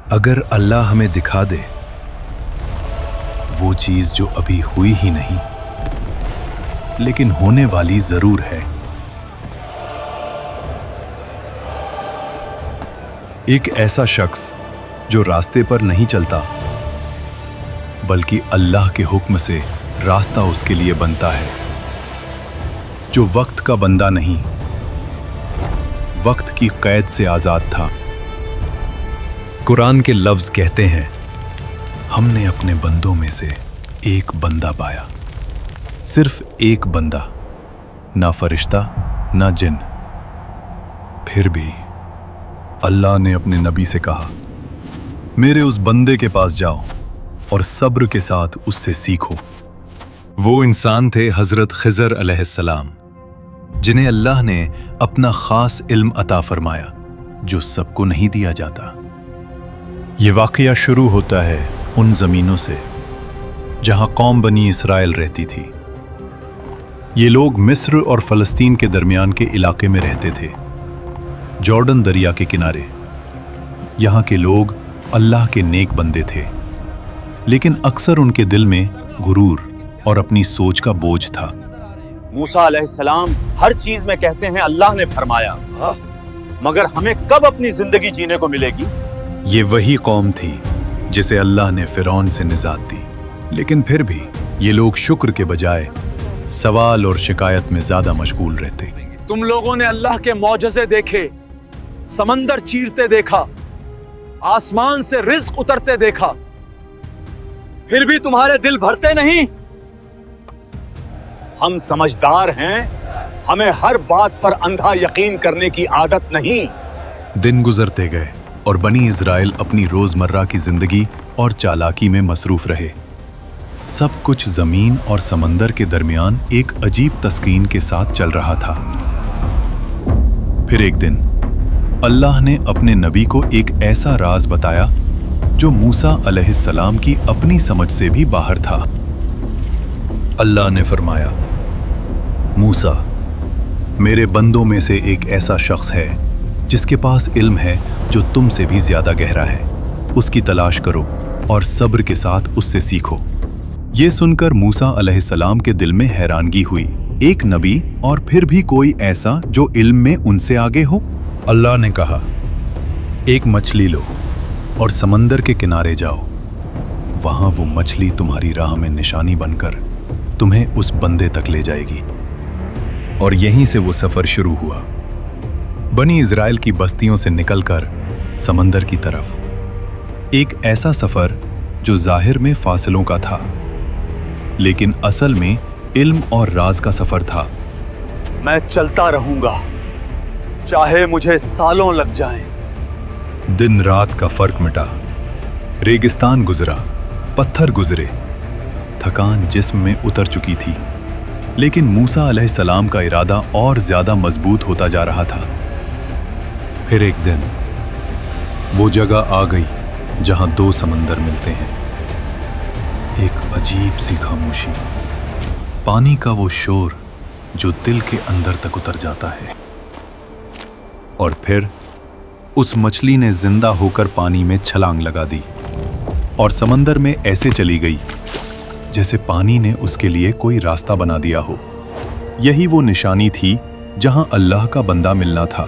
अगर अल्लाह हमें दिखा दे वो चीज जो अभी हुई ही नहीं लेकिन होने वाली जरूर है। एक ऐसा शख्स जो रास्ते पर नहीं चलता बल्कि अल्लाह के हुक्म से रास्ता उसके लिए बनता है, जो वक्त का बंदा नहीं, वक्त की कैद से आजाद था। कुरान के लफ्ज कहते हैं, हमने अपने बंदों में से एक बंदा पाया, सिर्फ एक बंदा, ना फरिश्ता ना जिन। फिर भी अल्लाह ने अपने नबी से कहा, मेरे उस बंदे के पास जाओ और सब्र के साथ उससे सीखो। वो इंसान थे हजरत खिजर अलैहिस्सलाम, जिन्हें अल्लाह ने अपना खास इल्म अता फरमाया जो सबको नहीं दिया जाता। ये वाकया शुरू होता है उन जमीनों से जहां कौम बनी इसराइल रहती थी। ये लोग मिस्र और फलस्तीन के दरमियान के इलाके में रहते थे, जॉर्डन दरिया के किनारे। यहाँ के लोग अल्लाह के नेक बंदे थे, लेकिन अक्सर उनके दिल में गुरूर और अपनी सोच का बोझ था। मूसा अलैहिस्सलाम हर चीज में कहते हैं अल्लाह ने फरमाया, मगर हमें कब अपनी जिंदगी जीने को मिलेगी? ये वही कौम थी जिसे अल्लाह ने फिरौन से निजात दी, लेकिन फिर भी ये लोग शुक्र के बजाय सवाल और शिकायत में ज्यादा मशगूल रहते। तुम लोगों ने अल्लाह के मौजज़े देखे, समंदर चीरते देखा, आसमान से रिज्क उतरते देखा, फिर भी तुम्हारे दिल भरते नहीं। हम समझदार हैं, हमें हर बात पर अंधा यकीन करने की आदत नहीं। दिन गुजरते गए और बनी इज़राइल अपनी रोजमर्रा की जिंदगी और चालाकी में मसरूफ रहे। सब कुछ जमीन और समंदर के दरमियान एक अजीब तस्कीन के साथ चल रहा था। फिर एक दिन अल्लाह ने अपने नबी को एक ऐसा राज बताया जो मूसा अलैहिस्सलाम की अपनी समझ से भी बाहर था। अल्लाह ने फरमाया, मूसा, मेरे बंदों में से एक ऐसा शख्स है जिसके पास इल्म है जो तुमसे भी ज्यादा गहरा है। उसकी तलाश करो और सब्र के साथ उससे सीखो। ये सुनकर मूसा अलैहिस्सलाम के दिल में हैरानगी हुई, एक नबी और फिर भी कोई ऐसा जो इल्म में उनसे आगे हो। अल्लाह ने कहा, एक मछली लो और समंदर के किनारे जाओ। वहां वो मछली तुम्हारी राह में निशानी बनकर तुम्हें उस बंदे तक ले जाएगी। और यहीं से वो सफर शुरू हुआ, बनी इज़राइल की बस्तियों से निकलकर समंदर की तरफ। एक ऐसा सफर जो जाहिर में फासलों का था, लेकिन असल में इल्म और राज का सफर था। मैं चलता रहूंगा, चाहे मुझे सालों लग जाएं। दिन रात का फर्क मिटा, रेगिस्तान गुजरा, पत्थर गुजरे, थकान जिस्म में उतर चुकी थी, लेकिन मूसा अलैहिस्सलाम का इरादा और ज्यादा मजबूत होता जा रहा था। फिर एक दिन वो जगह आ गई जहां दो समंदर मिलते हैं। एक अजीब सी खामोशी, पानी का वो शोर जो दिल के अंदर तक उतर जाता है। और फिर उस मछली ने जिंदा होकर पानी में छलांग लगा दी और समंदर में ऐसे चली गई जैसे पानी ने उसके लिए कोई रास्ता बना दिया हो। यही वो निशानी थी जहां अल्लाह का बंदा मिलना था।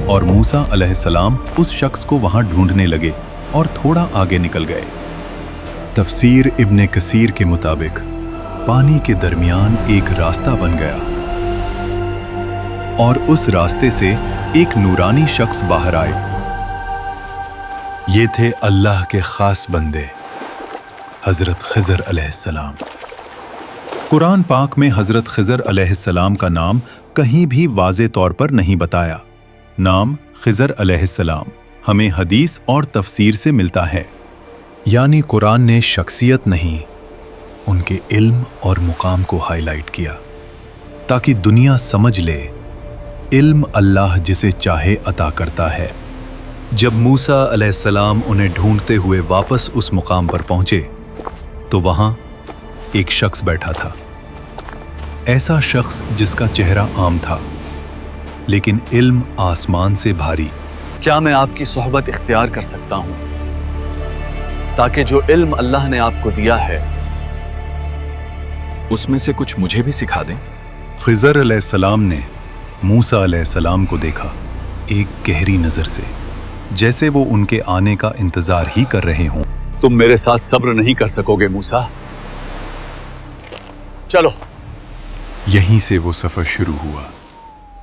और मूसा अलैहिस्सलाम उस शख्स को वहां ढूंढने लगे और थोड़ा आगे निकल गए। तफसीर इब्ने कसीर के मुताबिक पानी के दरमियान एक रास्ता बन गया और उस रास्ते से एक नूरानी शख्स बाहर आए। ये थे अल्लाह के खास बंदे, हजरत खिजर अलैहिस्सलाम। कुरान पाक में हजरत खिजर अलैहिस्सलाम का नाम कहीं भी वाज़े तौर पर नहीं बताया। नाम खिजर अलैहिस्सलाम हमें हदीस और तफसीर से मिलता है, यानी कुरान ने शख्सियत नहीं, उनके इल्म और मुकाम को हाईलाइट किया ताकि दुनिया समझ ले, इल्म अल्लाह जिसे चाहे अता करता है। जब मूसा अलैहिस्सलाम उन्हें ढूंढते हुए वापस उस मुकाम पर पहुंचे तो वहां एक शख्स बैठा था। ऐसा शख्स जिसका चेहरा आम था, लेकिन इल्म आसमान से भारी। क्या मैं आपकी सोहबत इख्तियार कर सकता हूँ? ताकि जो इल्म अल्लाह ने आपको दिया है उसमें से कुछ मुझे भी सिखा दें। खिज़र अलैहिस्सलाम ने मूसा अलैहिस्सलाम को देखा, एक गहरी नजर से, जैसे वो उनके आने का इंतजार ही कर रहे हों। तुम मेरे साथ सब्र नहीं कर सकोगे मूसा। चलो। यहीं से वो सफर शुरू हुआ,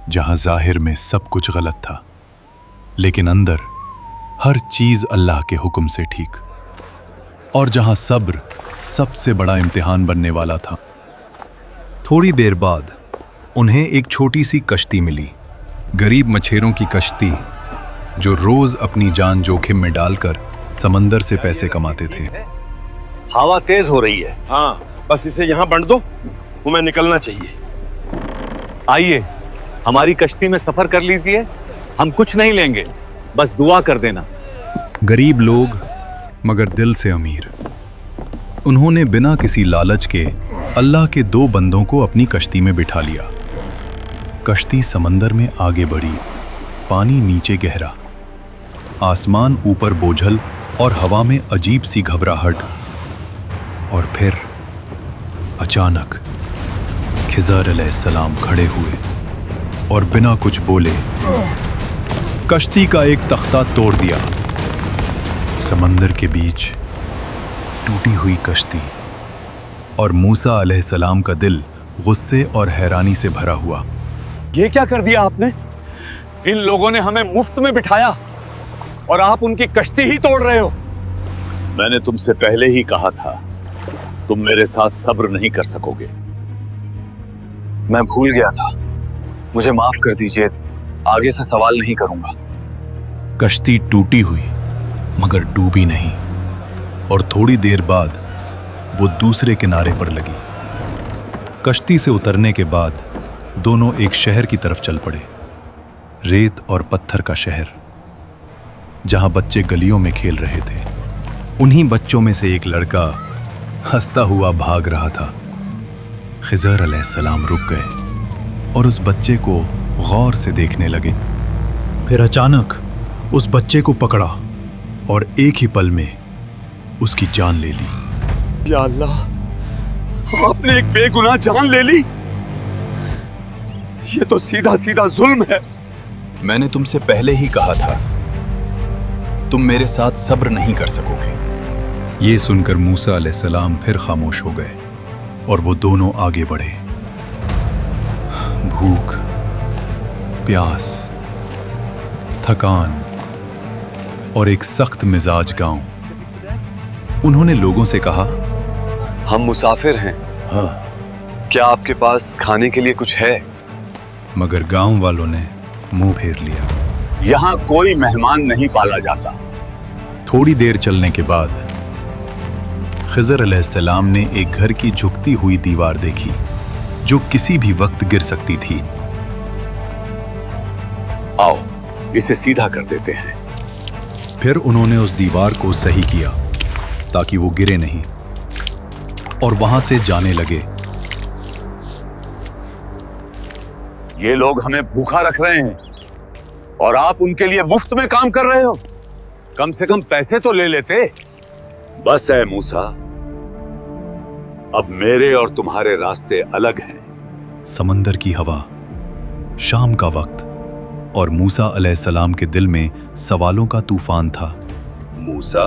जहां जाहिर में सब कुछ गलत था, लेकिन अंदर हर चीज अल्लाह के हुक्म से ठीक, और जहां सब्र सबसे बड़ा इम्तिहान बनने वाला था। थोड़ी देर बाद उन्हें एक छोटी सी कश्ती मिली, गरीब मछेरों की कश्ती, जो रोज अपनी जान जोखिम में डालकर समंदर से पैसे कमाते थे। हवा तेज हो रही है। हाँ, बस इसे यहाँ बंद दो, हमें निकलना चाहिए। आइए हमारी कश्ती में सफर कर लीजिए, हम कुछ नहीं लेंगे, बस दुआ कर देना। गरीब लोग मगर दिल से अमीर, उन्होंने बिना किसी लालच के अल्लाह के दो बंदों को अपनी कश्ती में बिठा लिया। कश्ती समंदर में आगे बढ़ी, पानी नीचे गहरा, आसमान ऊपर बोझल और हवा में अजीब सी घबराहट। और फिर अचानक खिज़र अलैहिस्सलाम खड़े हुए और बिना कुछ बोले कश्ती का एक तख्ता तोड़ दिया। समंदर के बीच टूटी हुई कश्ती, और मूसा अलैहिस्सलाम का दिल गुस्से और हैरानी से भरा हुआ। ये क्या कर दिया आपने? इन लोगों ने हमें मुफ्त में बिठाया और आप उनकी कश्ती ही तोड़ रहे हो। मैंने तुमसे पहले ही कहा था, तुम मेरे साथ सब्र नहीं कर सकोगे। मैं भूल गया था, मुझे माफ कर दीजिए, आगे से सवाल नहीं करूंगा। कश्ती टूटी हुई मगर डूबी नहीं, और थोड़ी देर बाद वो दूसरे किनारे पर लगी। कश्ती से उतरने के बाद दोनों एक शहर की तरफ चल पड़े, रेत और पत्थर का शहर, जहां बच्चे गलियों में खेल रहे थे। उन्हीं बच्चों में से एक लड़का हंसता हुआ भाग रहा था। खिज़र अलैहिस्सलाम रुक गए और उस बच्चे को गौर से देखने लगे। फिर अचानक उस बच्चे को पकड़ा और एक ही पल में उसकी जान ले ली। या अल्लाह, आपने एक बेगुनाह जान ले ली। ये तो सीधा सीधा जुल्म है। मैंने तुमसे पहले ही कहा था, तुम मेरे साथ सब्र नहीं कर सकोगे। ये सुनकर मूसा अलैहिस्सलाम फिर खामोश हो गए और वो दोनों आगे बढ़े। भूख, प्यास, थकान और एक सख्त मिजाज गांव। उन्होंने लोगों से कहा, हम मुसाफिर हैं। हाँ, क्या आपके पास खाने के लिए कुछ है? मगर गांव वालों ने मुंह फेर लिया। यहां कोई मेहमान नहीं पाला जाता। थोड़ी देर चलने के बाद खिज़र अलैहिस्सलाम ने एक घर की झुकती हुई दीवार देखी, जो किसी भी वक्त गिर सकती थी। आओ इसे सीधा कर देते हैं। फिर उन्होंने उस दीवार को सही किया ताकि वो गिरे नहीं, और वहां से जाने लगे। ये लोग हमें भूखा रख रहे हैं और आप उनके लिए मुफ्त में काम कर रहे हो। कम से कम पैसे तो ले लेते। बस है मूसा, अब मेरे और तुम्हारे रास्ते अलग हैं। समंदर की हवा, शाम का वक्त, और मूसा अलैहिस्सलाम के दिल में सवालों का तूफान था। मूसा,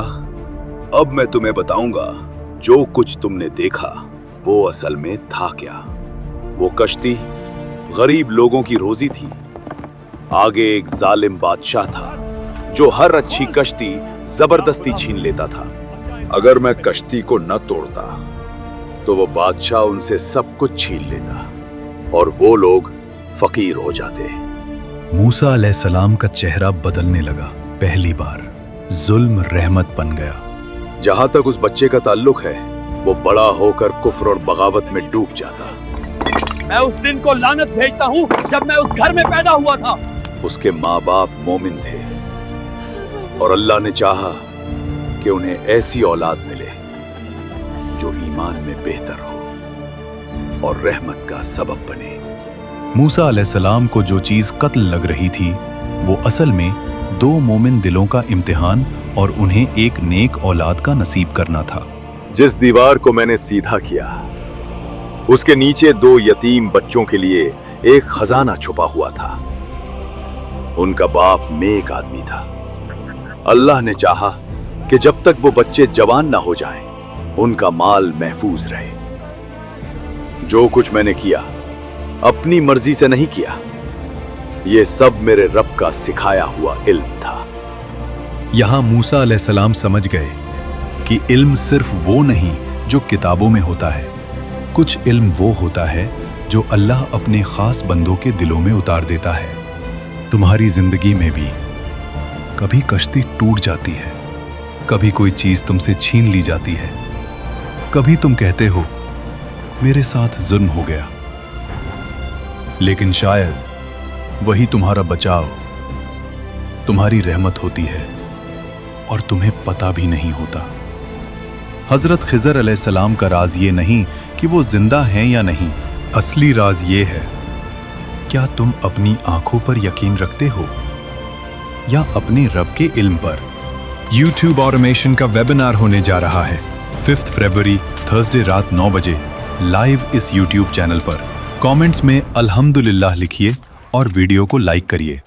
अब मैं तुम्हें बताऊंगा, जो कुछ तुमने देखा वो असल में था क्या। वो कश्ती गरीब लोगों की रोजी थी। आगे एक जालिम बादशाह था जो हर अच्छी कश्ती जबरदस्ती छीन लेता था। अगर मैं कश्ती को न तोड़ता तो वो बादशाह उनसे सब कुछ छीन लेता और वो लोग फकीर हो जाते। मूसा अलैहिस्सलाम का चेहरा बदलने लगा। पहली बार जुल्म रहमत बन गया। जहां तक उस बच्चे का ताल्लुक है, वो बड़ा होकर कुफ्र और बगावत में डूब जाता। मैं उस दिन को लानत भेजता हूँ जब मैं उस घर में पैदा हुआ था। उसके माँ बाप मोमिन थे और अल्लाह ने चाहा कि उन्हें ऐसी औलाद मिले जो ईमान में बेहतर हो और रहमत का सबब बने। मूसा अलैहिस्सलाम को जो चीज कत्ल लग रही थी, वो असल में दो मोमिन दिलों का इम्तिहान और उन्हें एक नेक औलाद का नसीब करना था। जिस दीवार को मैंने सीधा किया, उसके नीचे 2 यतीम बच्चों के लिए एक खजाना छुपा हुआ था। उनका बाप नेक आदमी था। अल्लाह ने चाहा कि जब तक वो बच्चे जवान ना हो जाएं, उनका माल महफूज रहे। जो कुछ मैंने किया अपनी मर्जी से नहीं किया, ये सब मेरे रब का सिखाया हुआ इल्म था। यहाँ मूसा अलैहिस्सलाम समझ गए कि इल्म सिर्फ वो नहीं जो किताबों में होता है, कुछ इल्म वो होता है जो अल्लाह अपने खास बंदों के दिलों में उतार देता है। तुम्हारी जिंदगी में भी कभी कश्ती टूट जाती है, कभी कोई चीज तुमसे छीन ली जाती है, कभी तुम कहते हो मेरे साथ जुल्म हो गया, लेकिन शायद वही तुम्हारा बचाव, तुम्हारी रहमत होती है और तुम्हें पता भी नहीं होता। हजरत खिज़र अलैहिस्सलाम का राज ये नहीं कि वो जिंदा हैं या नहीं, असली राज ये है, क्या तुम अपनी आंखों पर यकीन रखते हो या अपने रब के इल्म पर। YouTube ऑटोमेशन का वेबिनार होने जा रहा है 5 फरवरी थर्सडे रात 9 बजे लाइव इस YouTube चैनल पर। कमेंट्स में अल्हम्दुलिल्लाह लिखिए और वीडियो को लाइक करिए।